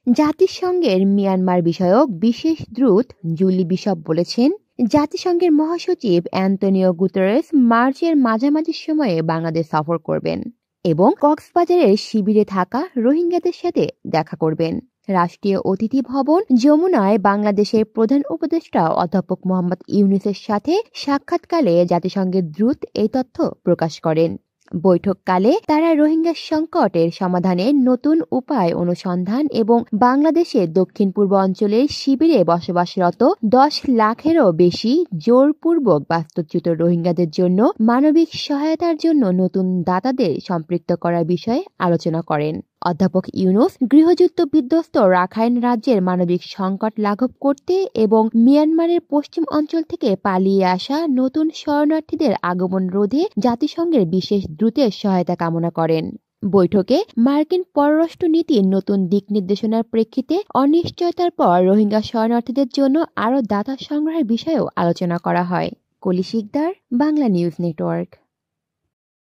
জাতিসংঘের মিয়ানমার বিষয়ক বিশেষ দূত জুলি বিশপ বলেছেন, জাতিসংঘের মহাসচিব অ্যান্তোনিও গুতেরেস মার্চের মাঝামাঝি সময়ে বাংলাদেশ সফর করবেন এবং কক্সবাজারের শিবিরে থাকা রোহিঙ্গাদের সাথে দেখা করবেন। রাষ্ট্রীয় অতিথি ভবন যমুনায় বাংলাদেশের প্রধান উপদেষ্টা অধ্যাপক মোহাম্মদ ইউনূসের সাথে সাক্ষাৎকালে জাতিসংঘের দূত এই তথ্য প্রকাশ করেন। বৈঠককালে তারা রোহিঙ্গা সংকটের সমাধানে নতুন উপায় অনুসন্ধান এবং বাংলাদেশের দক্ষিণ পূর্ব অঞ্চলের শিবিরে বসবাসরত 10 লাখেরও বেশি জোরপূর্বক বাস্তুচ্যুত রোহিঙ্গাদের জন্য মানবিক সহায়তার জন্য নতুন দাতাদের সম্পৃক্ত করার বিষয়ে আলোচনা করেন। অধ্যাপক ইউনূস গৃহযুদ্ধ বিধ্বস্ত রাখাইন রাজ্যের মানবিক সংকট লাঘব করতে এবং মিয়ানমারের পশ্চিম অঞ্চল থেকে পালিয়ে আসা নতুন শরণার্থীদের আগমন রোধে জাতিসংঘের বিশেষ দূতের সহায়তা কামনা করেন। বৈঠকে মার্কিন পররাষ্ট্র নীতির নতুন দিক নির্দেশনার প্রেক্ষিতে অনিশ্চয়তার পর রোহিঙ্গা শরণার্থীদের জন্য আরও দাতা সংগ্রহের বিষয়েও আলোচনা করা হয়। কলি শিকদার, বাংলা নিউজ নেটওয়ার্ক।